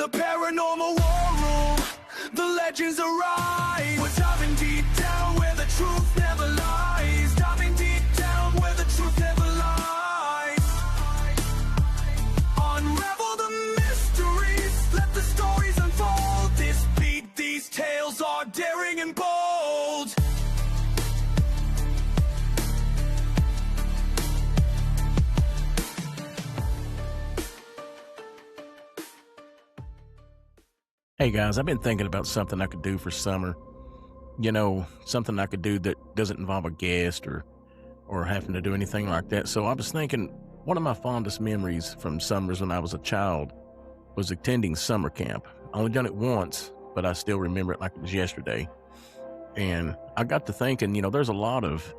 the paranormal war room, the legends arise. We're diving deep down where the truth never lies. Diving deep down where the truth never lies. Unravel the mysteries, let the stories unfold. This beat, these tales are daring and bold. Hey guys, I've been thinking about something I could do for summer. You know, something I could do that doesn't involve a guest or having to do anything like that. So I was thinking, one of my fondest memories from summers when I was a child was attending summer camp. I only done it once, but I still remember it like it was yesterday. And I got to thinking, there's a lot of,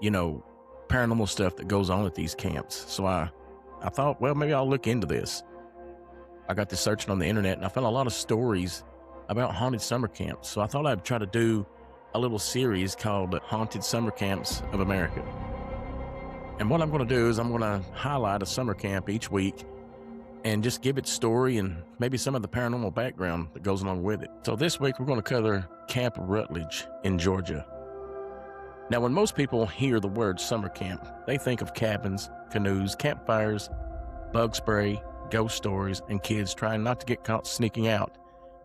paranormal stuff that goes on at these camps. So I thought, well, maybe I'll look into this. I got to searching on the internet and I found a lot of stories about haunted summer camps. So I thought I'd try to do a little series called Haunted Summer Camps of America. And what I'm going to do is I'm going to highlight a summer camp each week and just give its story and maybe some of the paranormal background that goes along with it. So this week we're going to cover Camp Rutledge in Georgia. Now, when most people hear the word summer camp, they think of cabins, canoes, campfires, bug spray, ghost stories, and kids trying not to get caught sneaking out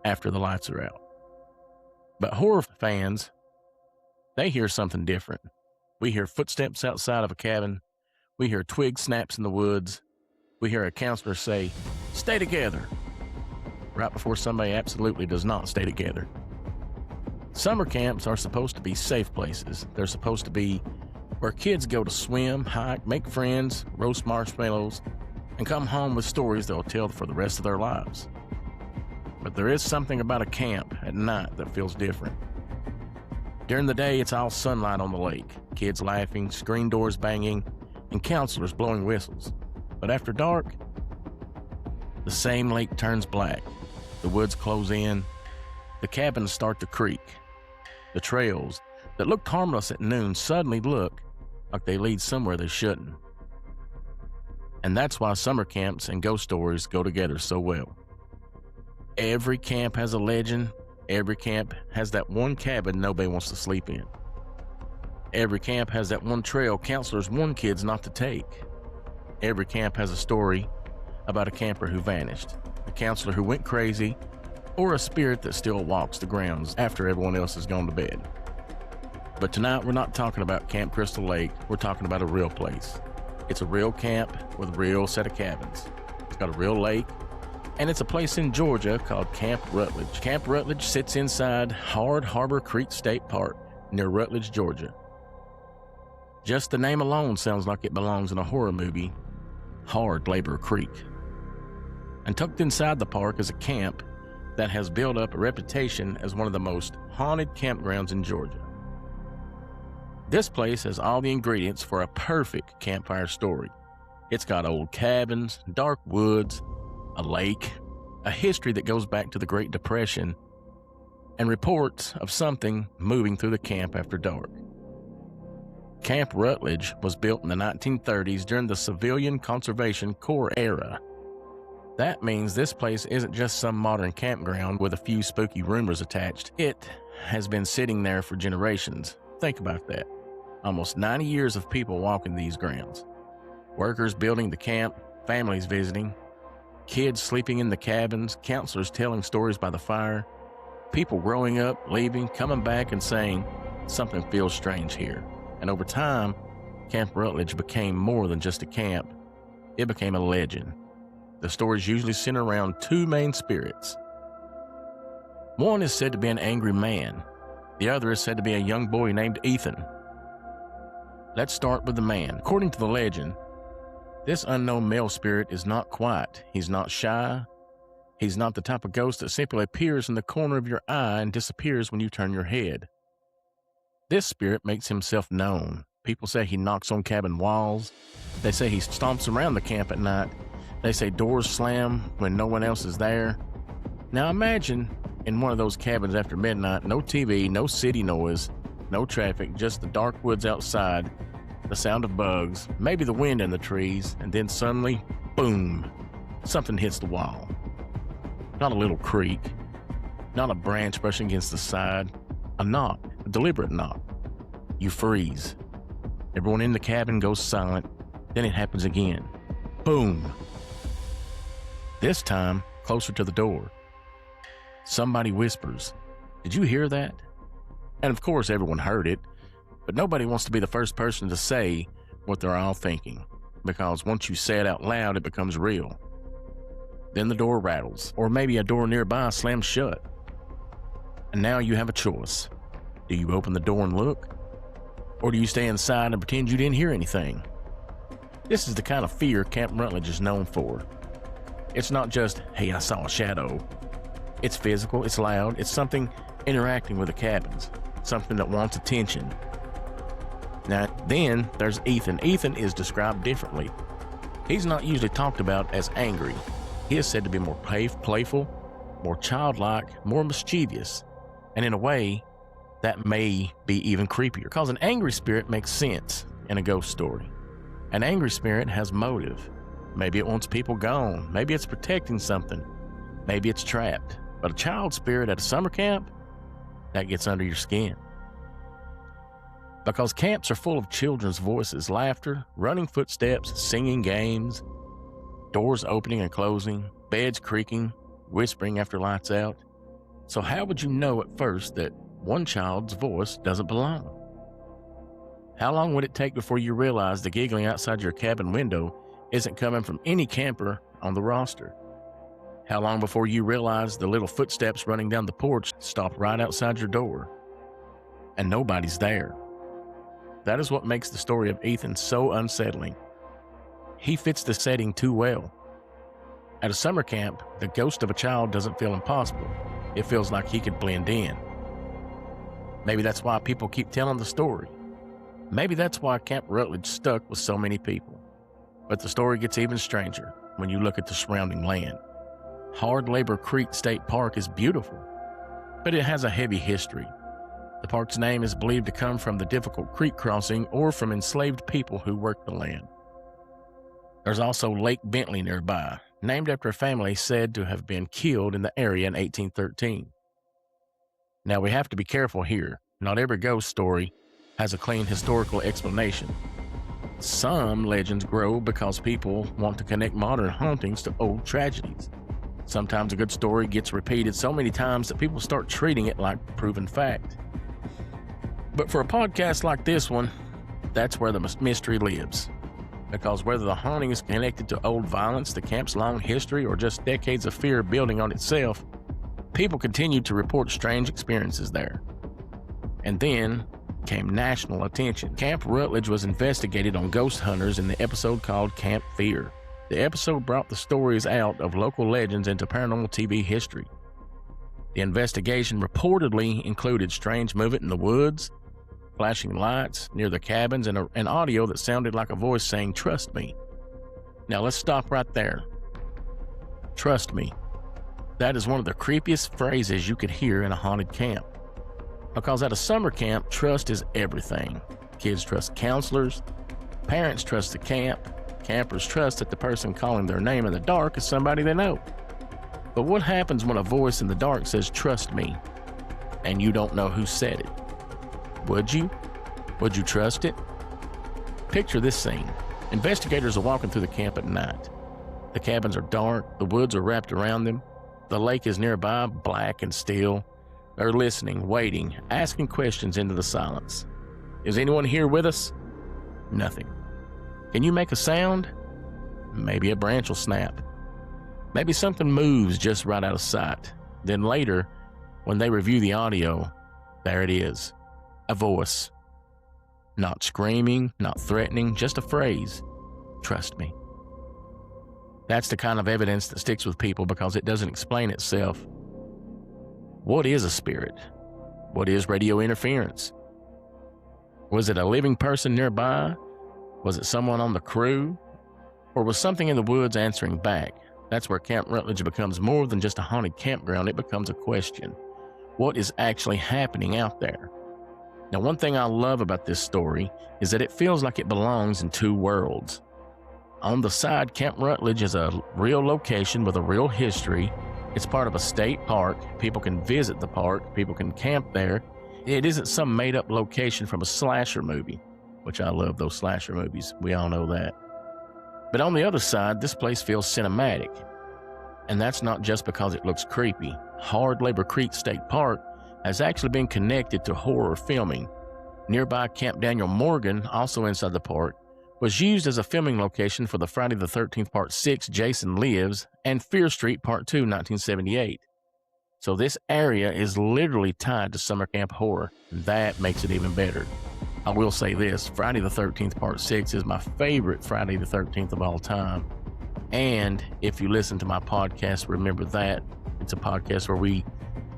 after the lights are out. But horror fans, they hear something different. We hear footsteps outside of a cabin. We hear twig snaps in the woods. We hear a counselor say, "Stay together," right before somebody absolutely does not stay together. Summer camps are supposed to be safe places. They're supposed to be where kids go to swim, hike, make friends, roast marshmallows, and come home with stories they'll tell for the rest of their lives. But there is something about a camp at night that feels different. During the day, it's all sunlight on the lake, kids laughing, screen doors banging, and counselors blowing whistles. But after dark, the same lake turns black, the woods close in, the cabins start to creak. The trails that looked harmless at noon suddenly look like they lead somewhere they shouldn't. And that's why summer camps and ghost stories go together so well. Every camp has a legend. Every camp has that one cabin nobody wants to sleep in. Every camp has that one trail counselors warn kids not to take. Every camp has a story about a camper who vanished, a counselor who went crazy, or a spirit that still walks the grounds after everyone else has gone to bed. But tonight we're not talking about Camp Crystal Lake. We're talking about a real place. It's a real camp with a real set of cabins. It's got a real lake, and it's a place in Georgia called Camp Rutledge. Camp Rutledge sits inside Hard Harbor Creek State Park near Rutledge, Georgia. Just the name alone sounds like it belongs in a horror movie, Hard Labor Creek. And tucked inside the park is a camp that has built up a reputation as one of the most haunted campgrounds in Georgia. This place has all the ingredients for a perfect campfire story. It's got old cabins, dark woods, a lake, a history that goes back to the Great Depression, and reports of something moving through the camp after dark. Camp Rutledge was built in the 1930s during the Civilian Conservation Corps era. That means this place isn't just some modern campground with a few spooky rumors attached. It has been sitting there for generations. Think about that. Almost 90 years of people walking these grounds. Workers building the camp, families visiting, kids sleeping in the cabins, counselors telling stories by the fire, people growing up, leaving, coming back and saying, something feels strange here. And over time, Camp Rutledge became more than just a camp. It became a legend. The stories usually center around two main spirits. One is said to be an angry man. The other is said to be a young boy named Ethan. Let's start with the man. According to the legend, this unknown male spirit is not quiet. He's not shy. He's not the type of ghost that simply appears in the corner of your eye and disappears when you turn your head. This spirit makes himself known. People say he knocks on cabin walls. They say he stomps around the camp at night. They say doors slam when no one else is there. Now imagine in one of those cabins after midnight, no TV, no city noise, no traffic, just the dark woods outside, the sound of bugs, maybe the wind in the trees, and then suddenly, boom, something hits the wall. not a little creak, not a branch brushing against the side, a knock, a deliberate knock. You freeze. Everyone in the cabin goes silent. Then it happens again. Boom. This time, closer to the door. Somebody whispers, "Did you hear that?" And of course, everyone heard it, but nobody wants to be the first person to say what they're all thinking, because once you say it out loud, it becomes real. Then the door rattles, or maybe a door nearby slams shut. And now you have a choice. Do you open the door and look? Or do you stay inside and pretend you didn't hear anything? This is the kind of fear Camp Rutledge is known for. It's not just, "Hey, I saw a shadow." It's physical, it's loud, it's something interacting with the cabins, something that wants attention. Now, then there's Ethan. Ethan is described differently. He's not usually talked about as angry. He is said to be more playful, more childlike, more mischievous. And in a way, that may be even creepier, because an angry spirit makes sense in a ghost story. An angry spirit has motive. Maybe it wants people gone. Maybe it's protecting something. Maybe it's trapped. But a child spirit at a summer camp, that gets under your skin. Because camps are full of children's voices, laughter, running footsteps, singing games, doors opening and closing, beds creaking, whispering after lights out. So how would you know at first that one child's voice doesn't belong? How long would it take before you realize the giggling outside your cabin window isn't coming from any camper on the roster? How long before you realize the little footsteps running down the porch stop right outside your door and nobody's there? That is what makes the story of Ethan so unsettling. He fits the setting too well. At a summer camp, the ghost of a child doesn't feel impossible. It feels like he could blend in. Maybe that's why people keep telling the story. Maybe that's why Camp Rutledge stuck with so many people. But the story gets even stranger when you look at the surrounding land. Hard Labor Creek State Park is beautiful, but it has a heavy history. The park's name is believed to come from the difficult creek crossing or from enslaved people who worked the land. There's also Lake Bentley nearby, named after a family said to have been killed in the area in 1813. Now, we have to be careful here. Not every ghost story has a clean historical explanation. Some legends grow because people want to connect modern hauntings to old tragedies. Sometimes a good story gets repeated so many times that people start treating it like proven fact. But for a podcast like this one, that's where the mystery lives. Because whether the haunting is connected to old violence, the camp's long history, or just decades of fear building on itself, people continued to report strange experiences there. And then came national attention. Camp Rutledge was investigated on ghost hunters in the episode called Camp Fear. The episode brought the stories out of local legends into paranormal TV history. The investigation reportedly included strange movement in the woods, flashing lights near the cabins, and an audio that sounded like a voice saying, "Trust me." Now let's stop right there. Trust me. That is one of the creepiest phrases you could hear in a haunted camp. Because at a summer camp, trust is everything. Kids trust counselors, parents trust the camp, campers trust that the person calling their name in the dark is somebody they know. But what happens when a voice in the dark says, "Trust me," and you don't know who said it? Would you? Would you trust it? Picture this scene. Investigators are walking through the camp at night. The cabins are dark, the woods are wrapped around them, the lake is nearby, black and still. They're listening, waiting, asking questions into the silence. Is anyone here with us? Nothing. Can you make a sound? Maybe a branch will snap. Maybe something moves just right out of sight. Then later, when they review the audio, there it is. A voice. Not screaming, not threatening, just a phrase. Trust me. That's the kind of evidence that sticks with people because it doesn't explain itself. What is a spirit? What is radio interference? Was it a living person nearby? Was it someone on the crew? Or was something in the woods answering back? That's where Camp Rutledge becomes more than just a haunted campground. It becomes a question. What is actually happening out there? Now, one thing I love about this story is that it feels like it belongs in two worlds. On the side, Camp Rutledge is a real location with a real history, It's part of a state park. People can visit the park. People can camp there. It isn't some made-up location from a slasher movie, which I love those slasher movies. We all know that. But on the other side, this place feels cinematic. And that's not just because it looks creepy. Hard Labor Creek State Park has actually been connected to horror filming. Nearby Camp Daniel Morgan, also inside the park, was used as a filming location for the Friday the 13th Part 6, Jason Lives, and Fear Street Part 2, 1978. So this area is literally tied to summer camp horror, and that makes it even better. I will say this, Friday the 13th Part 6 is my favorite Friday the 13th of all time. And if you listen to my podcast, remember that. It's a podcast where we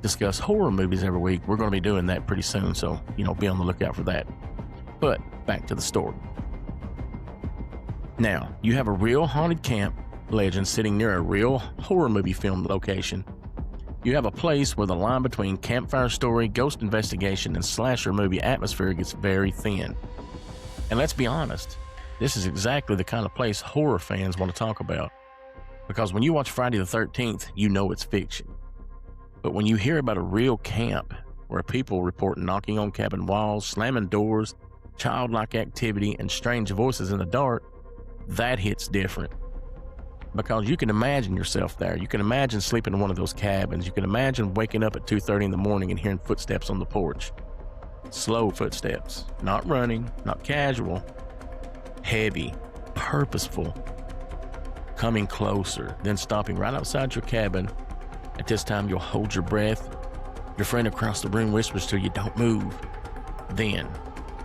discuss horror movies every week. We're going to be doing that pretty soon, so, be on the lookout for that. But back to the story. Now, you have a real haunted camp legend sitting near a real horror movie film location. You have a place where the line between campfire story, ghost investigation, and slasher movie atmosphere gets very thin. And let's be honest, this is exactly the kind of place horror fans want to talk about. Because when you watch Friday the 13th, you know it's fiction. But when you hear about a real camp where people report knocking on cabin walls, slamming doors, childlike activity, and strange voices in the dark, that hits different. Because you can imagine yourself there. You can imagine sleeping in one of those cabins. You can imagine waking up at 2:30 in the morning and hearing footsteps on the porch. Slow footsteps, not running, not casual, heavy, purposeful, coming closer, then stopping right outside your cabin. At this time, you'll hold your breath. Your friend across the room whispers to you, "Don't move." Then,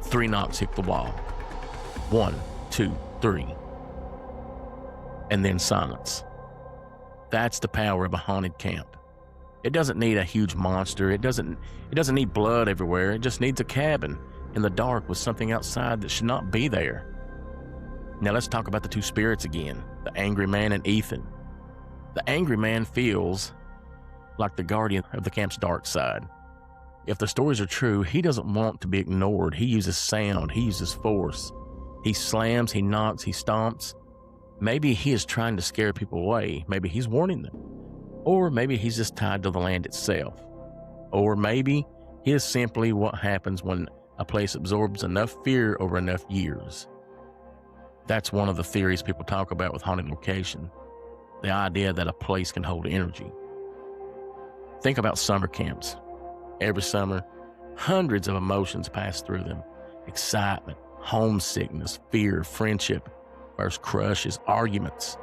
3 knocks hit the wall. 1, 2, 3. And then silence. That's the power of a haunted camp. It doesn't need a huge monster. It doesn't need blood everywhere. It just needs a cabin in the dark with something outside that should not be there. Now let's talk about the 2 spirits again, the angry man and Ethan. The angry man feels like the guardian of the camp's dark side. If the stories are true, he doesn't want to be ignored. He uses sound. He uses force. He slams, he knocks, he stomps. Maybe he is trying to scare people away. Maybe he's warning them. Or maybe he's just tied to the land itself. Or maybe he is simply what happens when a place absorbs enough fear over enough years. That's one of the theories people talk about with haunted location. The idea that a place can hold energy. Think about summer camps. Every summer, hundreds of emotions pass through them. Excitement, homesickness, fear, friendship, first crushes, arguments,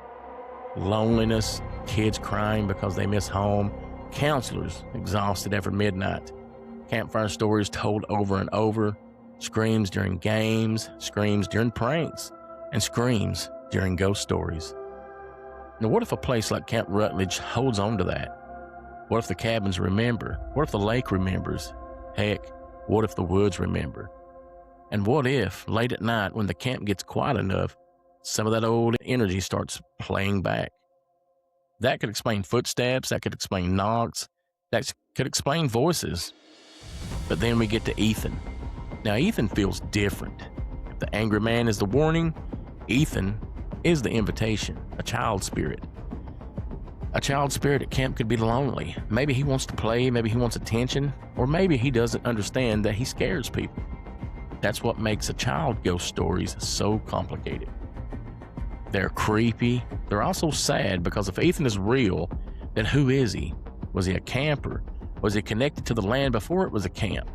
loneliness, kids crying because they miss home, counselors exhausted after midnight, campfire stories told over and over, screams during games, screams during pranks, and screams during ghost stories. Now, what if a place like Camp Rutledge holds on to that? What if the cabins remember? What if the lake remembers? Heck, what if the woods remember? And what if, late at night, when the camp gets quiet enough, some of that old energy starts playing back? That could explain footsteps, that could explain knocks, that could explain voices. But then we get to Ethan. Now, Ethan feels different. If the angry man is the warning, Ethan is the invitation, a child spirit. A child spirit at camp could be lonely. Maybe he wants to play, maybe he wants attention, or maybe he doesn't understand that he scares people. That's what makes a child ghost stories so complicated. They're creepy. They're also sad because if Ethan is real, then who is he? Was he a camper? Was he connected to the land before it was a camp?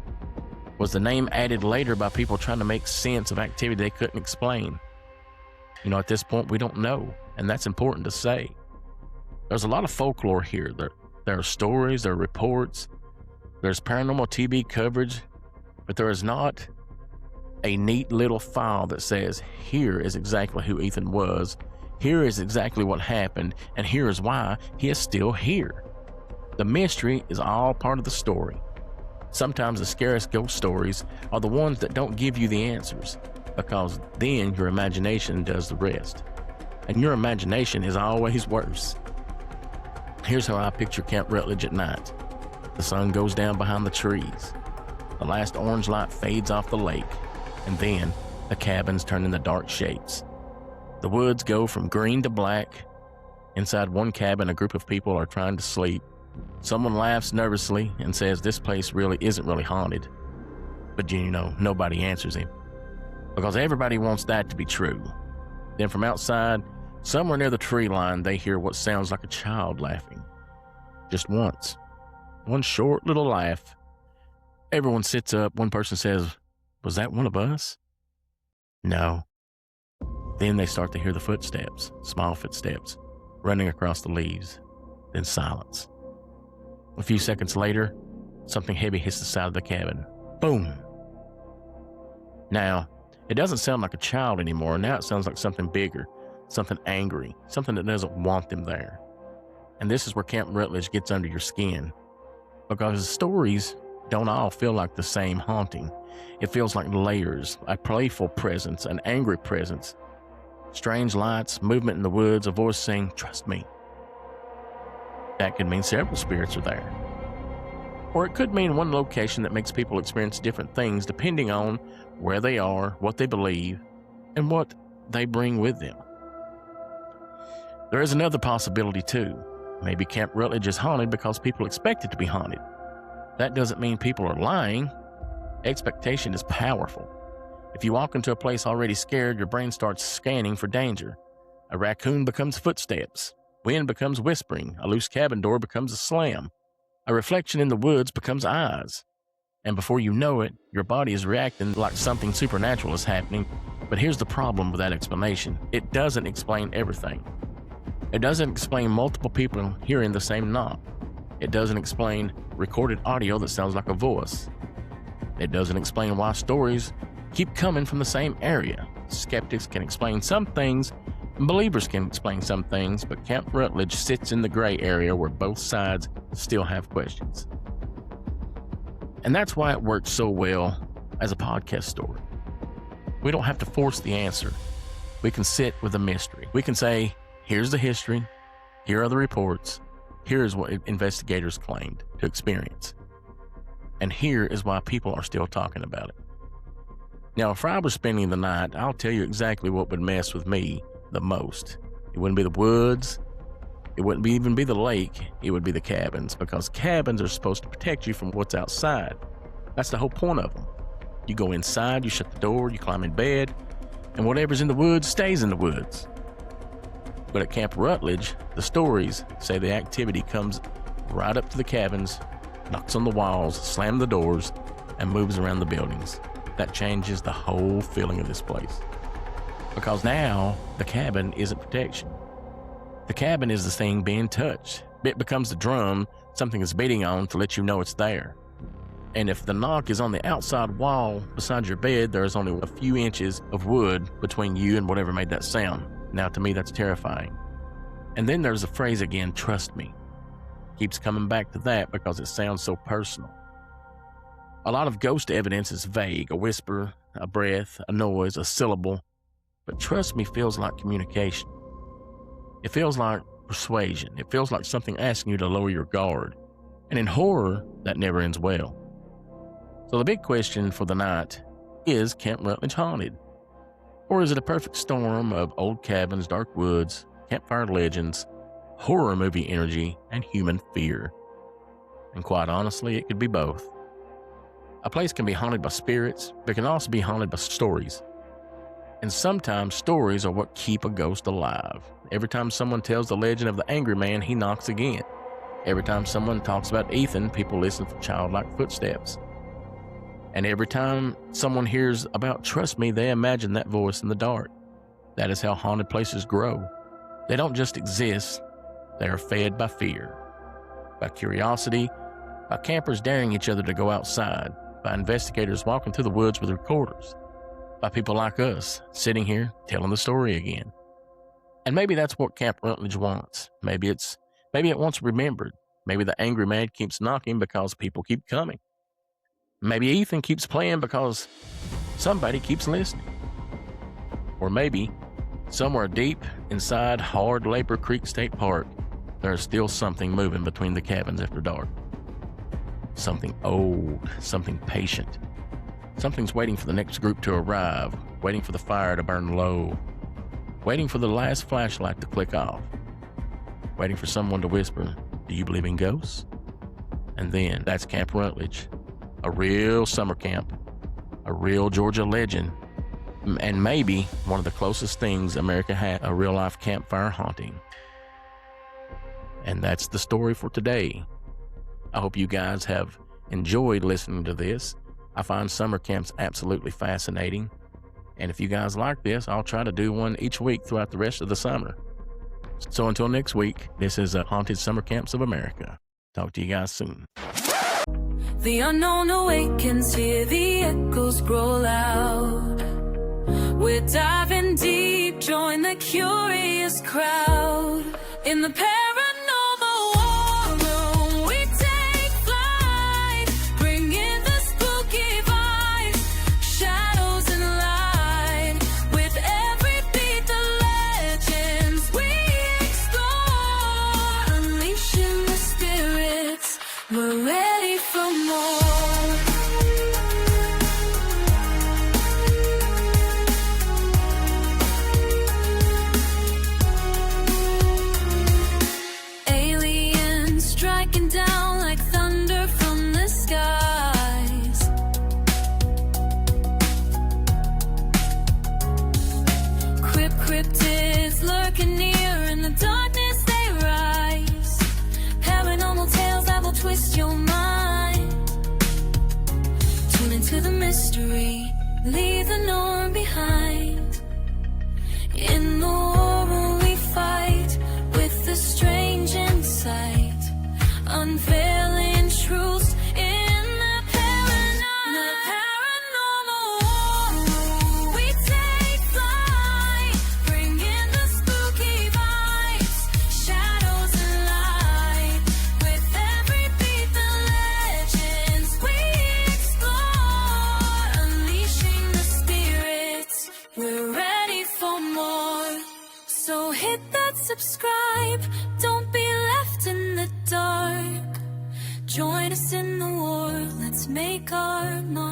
Was the name added later by people trying to make sense of activity they couldn't explain? At this point, we don't know, and that's important to say. There's a lot of folklore here. There are stories, there are reports, there's paranormal TV coverage, but there is not a neat little file that says, here is exactly who Ethan was, here is exactly what happened, and here is why he is still here. The mystery is all part of the story. Sometimes the scariest ghost stories are the ones that don't give you the answers, because then your imagination does the rest. And your imagination is always worse. Here's how I picture Camp Rutledge at night. The sun goes down behind the trees. The last orange light fades off the lake, and then the cabins turn into dark shapes. The woods go from green to black, Inside one cabin, a group of people are trying to sleep. Someone laughs nervously and says this place really isn't really haunted. But nobody answers him, because everybody wants that to be true. Then from outside, somewhere near the tree line, they hear what sounds like a child laughing. Just once. One short little laugh. Everyone sits up. One person says, "Was that one of us?" No. Then they start to hear the footsteps, small footsteps, running across the leaves. Then silence. A few seconds later, something heavy hits the side of the cabin. Boom! Now, it doesn't sound like a child anymore. Now it sounds like something bigger, something angry, something that doesn't want them there. And this is where Camp Rutledge gets under your skin, because the stories don't all feel like the same haunting. It feels like layers, a playful presence, an angry presence, strange lights, movement in the woods, a voice saying, "Trust me." That could mean several spirits are there. Or it could mean one location that makes people experience different things depending on where they are, what they believe, and what they bring with them. There is another possibility too. Maybe Camp Rutledge is haunted because people expect it to be haunted. That doesn't mean people are lying. Expectation is powerful. If you walk into a place already scared, your brain starts scanning for danger. A raccoon becomes footsteps. Wind becomes whispering. A loose cabin door becomes a slam. A reflection in the woods becomes eyes. And before you know it, your body is reacting like something supernatural is happening. But here's the problem with that explanation. It doesn't explain everything. It doesn't explain multiple people hearing the same knock. It doesn't explain recorded audio that sounds like a voice. It doesn't explain why stories keep coming from the same area. Skeptics can explain some things, and believers can explain some things, but Camp Rutledge sits in the gray area where both sides still have questions. And that's why it works so well as a podcast story. We don't have to force the answer. We can sit with the mystery. We can say, here's the history, here are the reports, here is what investigators claimed to experience, and here is why people are still talking about it. Now, if I were spending the night, I'll tell you exactly what would mess with me the most. It wouldn't be the woods, it wouldn't even be the lake, it would be the cabins, because cabins are supposed to protect you from what's outside. That's the whole point of them. You go inside, you shut the door, you climb in bed, and whatever's in the woods stays in the woods. But at Camp Rutledge, the stories say the activity comes right up to the cabins, knocks on the walls, slams the doors, and moves around the buildings. That changes the whole feeling of this place. Because now, the cabin isn't protection. The cabin is the thing being touched. It becomes the drum something is beating on to let you know it's there. And if the knock is on the outside wall beside your bed, there is only a few inches of wood between you and whatever made that sound. Now, to me, that's terrifying. And then there's the phrase again, "Trust me." Keeps coming back to that because it sounds so personal. A lot of ghost evidence is vague, a whisper, a breath, a noise, a syllable. But trust me feels like communication. It feels like persuasion. It feels like something asking you to lower your guard. And in horror, that never ends well. So the big question for the night is Camp Rutledge haunted? Or is it a perfect storm of old cabins, dark woods, campfire legends, horror movie energy, and human fear? And quite honestly, it could be both. A place can be haunted by spirits, but it can also be haunted by stories. And sometimes stories are what keep a ghost alive. Every time someone tells the legend of the angry man, he knocks again. Every time someone talks about Ethan, people listen for childlike footsteps. And every time someone hears about Trust Me, they imagine that voice in the dark. That is how haunted places grow. They don't just exist, they are fed by fear, by curiosity, by campers daring each other to go outside, by investigators walking through the woods with recorders, by people like us sitting here telling the story again. And maybe that's what Camp Rutledge wants. Maybe it wants remembered. Maybe the angry man keeps knocking because people keep coming. Maybe Ethan keeps playing because somebody keeps listening. Or maybe somewhere deep inside Hard Labor Creek State Park, there's still something moving between the cabins after dark. Something old, something patient. Something's waiting for the next group to arrive, waiting for the fire to burn low, waiting for the last flashlight to click off. waiting for someone to whisper, "Do you believe in ghosts?" And then that's Camp Rutledge, a real summer camp, a real Georgia legend, and maybe one of the closest things America had, a real-life campfire haunting. And that's the story for today. I hope you guys have enjoyed listening to this. I find summer camps absolutely fascinating. And if you guys like this, I'll try to do one each week throughout the rest of the summer. So until next week, this is Haunted Summer Camps of America. Talk to you guys soon. The unknown awakens, hear the echoes grow loud. We're diving deep, join the curious crowd. In the paranormal war room, we take flight, bringing the spooky vibes, shadows and light. With every beat, the legends we explore, unleashing the spirits. We're ready for more. Down like thunder from the skies. Cryptids lurking near, in the darkness they rise. Paranormal tales that will twist your mind. Tune into the mystery, leave the norm behind. In the war we fight with the strange insight. Unveiling truths in the paranormal war room. We take flight, bringing the spooky vibes, shadows and light. With every beat, the legends we explore, unleashing the spirits. We're ready for more. So hit that subscribe. Don't be left in the dark. Join us in the war, let's make our mark.